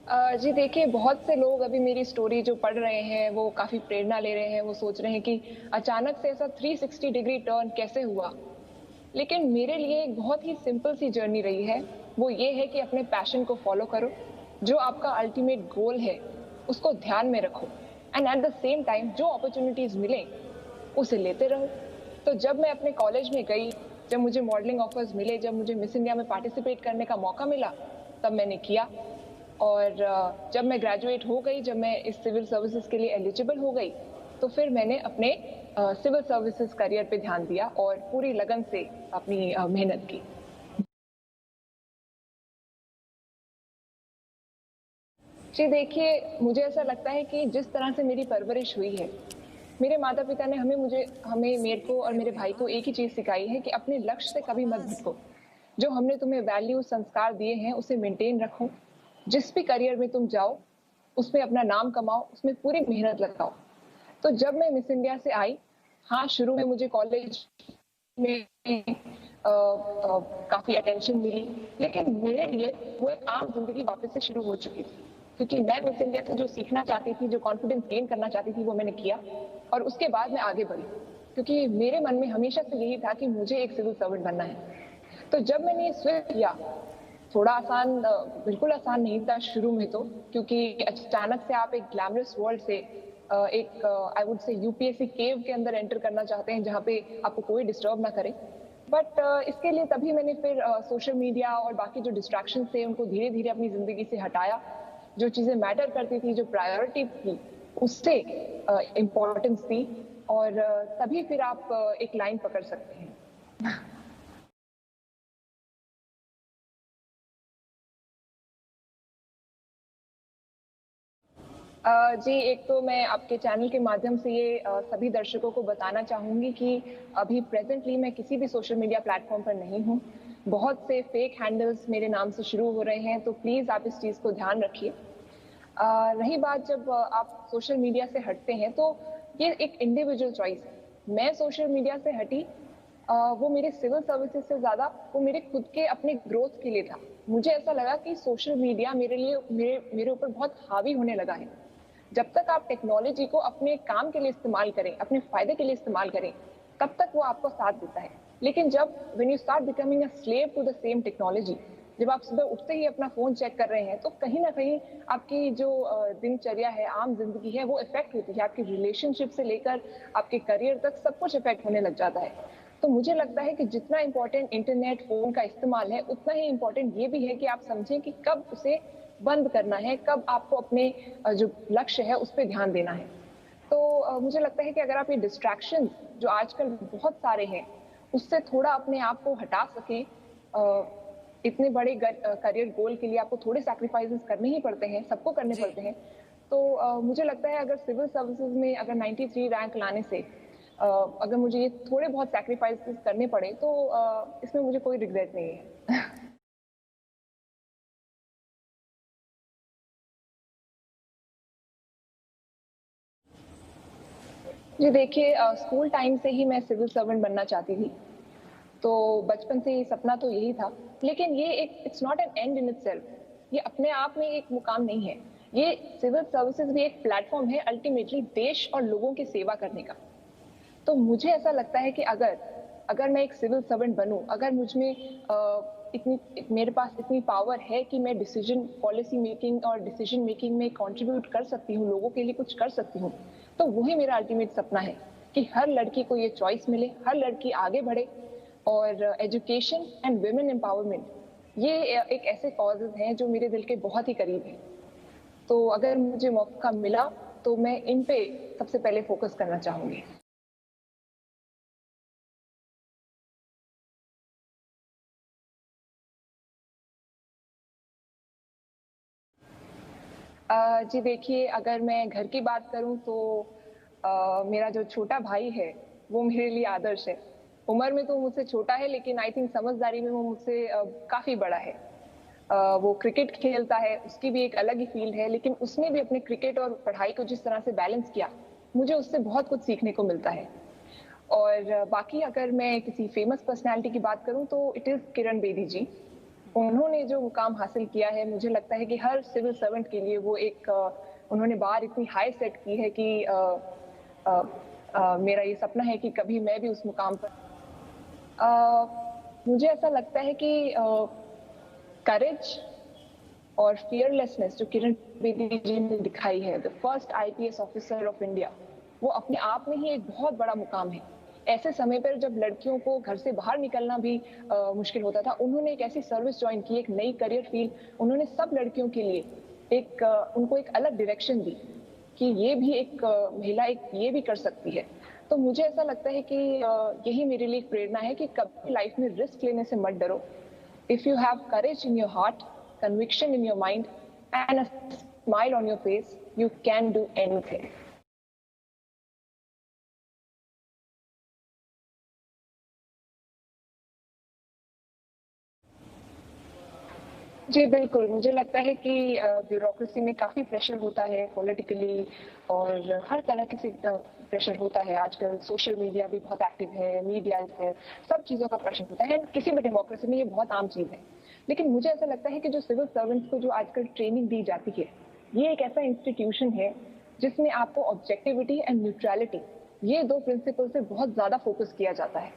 जी देखिए, बहुत से लोग अभी मेरी स्टोरी जो पढ़ रहे हैं, वो काफ़ी प्रेरणा ले रहे हैं। वो सोच रहे हैं कि अचानक से ऐसा 360 डिग्री टर्न कैसे हुआ? लेकिन मेरे लिए एक बहुत ही सिंपल सी जर्नी रही है। वो ये है कि अपने पैशन को फ़ॉलो करो, जो आपका अल्टीमेट गोल है, उसको ध्यान में रखो and at the same time जो अपॉर्च्युनिटीज़ मिलें, उसे लेते रहो। तो जब मैं अपने कॉलेज में गई, जब मुझे मॉडलिंग ऑफ़र्स मिले, जब मुझे मिस इंडिया में पार्टिसिपेट करने का मौका मिला, तब मैंने किया। और जब मैं ग्रेजुएट हो गई, जब मैं इस सिविल सर्विसेज के लिए एलिजिबल हो गई, तो फिर मैंने अपने सिविल सर्विसेज करियर पे ध्यान दिया और पूरी लगन से अपनी मेहनत की। जी देखिए, मुझे ऐसा लगता है कि जिस तरह से मेरी परवरिश हुई है, मेरे माता-पिता ने मेरे को और मेरे भाई को एक ही चीज़ सिखाई है कि अपने लक्ष्य से कभी मत भटको। जो हमने तुम्हें वैल्यू संस्कार दिए हैं, उसे मेंटेन रखो। जिस भी करियर में तुम जाओ, उसमें अपना नाम कमाओ, उसमें पूरी मेहनत लगाओ। तो जब मैं मिस इंडिया से आई, हाँ, शुरू में मुझे कॉलेज में काफ़ी अटेंशन मिली, लेकिन मेरे लिए वो एक आम ज़िंदगी वापस से शुरू हो चुकी थी। क्योंकि मैं मिस इंडिया से जो सीखना चाहती थी, जो कॉन्फिडेंस गेन करना चाहती थी, वो मैंने किया और उसके बाद मैं आगे बढ़ी। क्योंकि मेरे मन में हमेशा से यही था कि मुझे एक सिविल सर्वेंट बनना है। तो जब मैंने ये स्विच किया, थोड़ा बिल्कुल आसान नहीं था शुरू में तो, क्योंकि अचानक से आप एक ग्लैमरस वर्ल्ड से एक आई वुड से यूपीएससी केव के अंदर एंटर करना चाहते हैं, जहाँ पे आपको कोई डिस्टर्ब ना करे। बट इसके लिए तभी मैंने फिर सोशल मीडिया और बाकी जो डिस्ट्रैक्शन थे, उनको धीरे धीरे अपनी ज़िंदगी से हटाया। जो चीज़ें मैटर करती थी, जो प्रायोरिटी थी, उससे इम्पोर्टेंस दी और तभी फिर आप एक लाइन पकड़ सकते हैं। जी, एक तो मैं आपके चैनल के माध्यम से ये सभी दर्शकों को बताना चाहूँगी कि अभी प्रेज़ेंटली मैं किसी भी सोशल मीडिया प्लेटफ़ॉर्म पर नहीं हूँ। बहुत से फ़ेक हैंडल्स मेरे नाम से शुरू हो रहे हैं, तो प्लीज़ आप इस चीज़ को ध्यान रखिए। रही बात जब आप सोशल मीडिया से हटते हैं, तो ये एक इंडिविजुअल चॉइस है। मैं सोशल मीडिया से हटी, वो मेरे सिविल सर्विसेज से ज़्यादा वो मेरे खुद के अपने ग्रोथ के लिए था। मुझे ऐसा लगा कि सोशल मीडिया मेरे ऊपर बहुत हावी होने लगा है। जब तक आप टेक्नोलॉजी को अपने काम के लिए इस्तेमाल करें, अपने फ़ायदे के लिए इस्तेमाल करें, तब तक वो आपको साथ देता है। लेकिन जब when you start becoming a slave to the same technology, जब आप सुबह उठते ही अपना फ़ोन चेक कर रहे हैं, तो कहीं न कहीं आपकी जो दिनचर्या है, आम ज़िंदगी है, वो इफ़ेक्ट होती है। आपकी रिलेशनशिप से लेकर आपके करियर तक सब कुछ इफ़ेक्ट होने लग जाता है। तो मुझे लगता है कि जितना इम्पोर्टेंट इंटरनेट, फ़ोन का इस्तेमाल है, उतना ही इम्पोर्टेंट ये भी है कि आप समझें कि कब उसे बंद करना है, कब आपको अपने जो लक्ष्य है, उस पे ध्यान देना है। तो मुझे लगता है कि अगर आप ये डिस्ट्रैक्शंस जो आजकल बहुत सारे हैं, उससे थोड़ा अपने आप को हटा सकें, इतने बड़े करियर गोल के लिए आपको थोड़े सैक्रिफाइसेस करने ही पड़ते हैं, सबको करने जी। पड़ते हैं। तो मुझे लगता है अगर सिविल सर्विसेज में अगर 93 रैंक लाने से अगर मुझे ये थोड़े बहुत सैक्रिफाइसेस करने पड़े, तो इसमें मुझे कोई रिग्रेट नहीं है। जी देखिए, स्कूल टाइम से ही मैं सिविल सर्वेंट बनना चाहती थी। तो बचपन से ही सपना तो यही था। लेकिन ये एक it's not an and in itself. ये अपने आप में एक मुकाम नहीं है। ये सिविल सर्विसेज भी एक प्लेटफॉर्म है अल्टीमेटली देश और लोगों की सेवा करने का। तो मुझे ऐसा लगता है कि अगर अगर मैं एक सिविल सर्वेंट बनूं, अगर मुझ में इतनी मेरे पास इतनी पावर है कि मैं डिसीजन पॉलिसी मेकिंग और डिसीजन मेकिंग में कंट्रीब्यूट कर सकती हूँ, लोगों के लिए कुछ कर सकती हूँ, तो वही मेरा अल्टीमेट सपना है कि हर लड़की को ये चॉइस मिले, हर लड़की आगे बढ़े। और एजुकेशन एंड वुमेन एम्पावरमेंट, ये एक ऐसे कॉजेज हैं जो मेरे दिल के बहुत ही करीब हैं। तो अगर मुझे मौका मिला, तो मैं इन पे सबसे पहले फोकस करना चाहूंगी। जी देखिए, अगर मैं घर की बात करूँ तो मेरा जो छोटा भाई है, वो मेरे लिए आदर्श है। उम्र में तो मुझसे छोटा है, लेकिन आई थिंक समझदारी में वो मुझसे काफ़ी बड़ा है। वो क्रिकेट खेलता है, उसकी भी एक अलग ही फील्ड है, लेकिन उसने भी अपने क्रिकेट और पढ़ाई को जिस तरह से बैलेंस किया, मुझे उससे बहुत कुछ सीखने को मिलता है। और बाकी अगर मैं किसी फेमस पर्सनैलिटी की बात करूँ तो इट इज़ किरण बेदी जी। उन्होंने जो मुकाम हासिल किया है, मुझे लगता है कि हर सिविल सर्वेंट के लिए वो एक उन्होंने बार इतनी हाई सेट की है कि मेरा ये सपना है कि कभी मैं भी उस मुकाम पर मुझे ऐसा लगता है कि करेज और फियरलेसनेस जो किरण बेदी जी ने दिखाई है, the first IPS officer of India, वो अपने आप में ही एक बहुत बड़ा मुकाम है। ऐसे समय पर जब लड़कियों को घर से बाहर निकलना भी मुश्किल होता था, उन्होंने एक ऐसी सर्विस ज्वाइन की, एक नई करियर फील्ड, उन्होंने सब लड़कियों के लिए एक उनको एक अलग डायरेक्शन दी कि ये भी एक महिला एक ये भी कर सकती है। तो मुझे ऐसा लगता है कि यही मेरे लिए प्रेरणा है कि कभी लाइफ में रिस्क लेने से मत डरो। If you have courage in your heart, conviction in your mind, and a smile on your face, you can do anything. जी बिल्कुल, मुझे लगता है कि ब्यूरोक्रेसी में काफ़ी प्रेशर होता है पॉलिटिकली, और हर तरह के प्रेशर होता है। आजकल सोशल मीडिया भी बहुत एक्टिव है, मीडिया है, सब चीज़ों का प्रेशर होता है। किसी भी डेमोक्रेसी में ये बहुत आम चीज़ है। लेकिन मुझे ऐसा लगता है कि जो सिविल सर्वेंट्स को जो आजकल ट्रेनिंग दी जाती है, ये एक ऐसा इंस्टीट्यूशन है जिसमें आपको ऑब्जेक्टिविटी एंड न्यूट्रलिटी, ये दो प्रिंसिपल से बहुत ज़्यादा फोकस किया जाता है।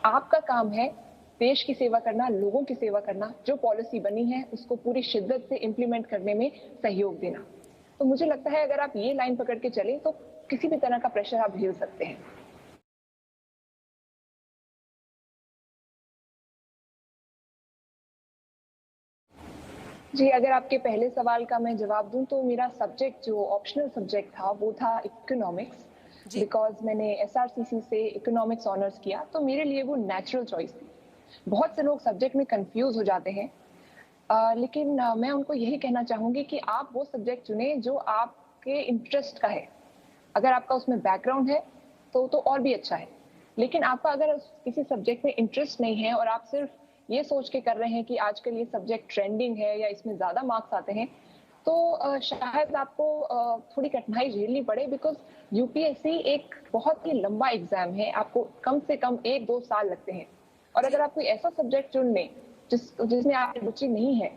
आपका काम है देश की सेवा करना, लोगों की सेवा करना, जो पॉलिसी बनी है उसको पूरी शिद्दत से इम्प्लीमेंट करने में सहयोग देना। तो मुझे लगता है अगर आप ये लाइन पकड़ के चलें तो किसी भी तरह का प्रेशर आप झेल सकते हैं। जी, अगर आपके पहले सवाल का मैं जवाब दूं तो मेरा सब्जेक्ट जो ऑप्शनल सब्जेक्ट था वो था इकोनॉमिक्स, बिकॉज मैंने एसआरसीसी से इकोनॉमिक्स ऑनर्स किया, तो मेरे लिए वो नेचुरल चॉइस थी। बहुत से लोग सब्जेक्ट में कंफ्यूज हो जाते हैं, लेकिन मैं उनको यही कहना चाहूंगी कि आप वो सब्जेक्ट चुने जो आपके इंटरेस्ट का है। अगर आपका उसमें बैकग्राउंड है तो और भी अच्छा है, लेकिन आपका अगर किसी सब्जेक्ट में इंटरेस्ट नहीं है और आप सिर्फ ये सोच के कर रहे हैं कि आजकल ये सब्जेक्ट ट्रेंडिंग है या इसमें ज्यादा मार्क्स आते हैं, तो शायद आपको थोड़ी कठिनाई झेलनी पड़े, बिकॉज यूपीएससी एक बहुत ही लंबा एग्जाम है, आपको कम से कम 1-2 साल लगते हैं। और अगर आप कोई ऐसा सब्जेक्ट चुन लें जिसमें आपकी रुचि नहीं है,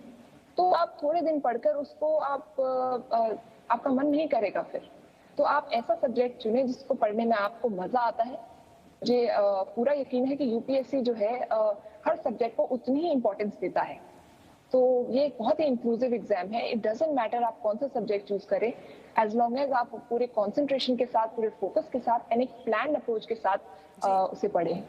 तो आप थोड़े दिन पढ़कर उसको आपका मन नहीं करेगा फिर। तो आप ऐसा सब्जेक्ट चुने जिसको पढ़ने में आपको मजा आता है। मुझे पूरा यकीन है कि यूपीएससी जो है हर सब्जेक्ट को उतनी ही इम्पोर्टेंस देता है। तो ये एक बहुत ही इंक्लूसिव एग्जाम है। इट डजंट मैटर आप कौन सा सब्जेक्ट चूज करें, एज लॉन्ग एज आप पूरे कॉन्सेंट्रेशन के साथ, पूरे फोकस के साथ एंड एक प्लान अप्रोच के साथ उसे पढ़ें।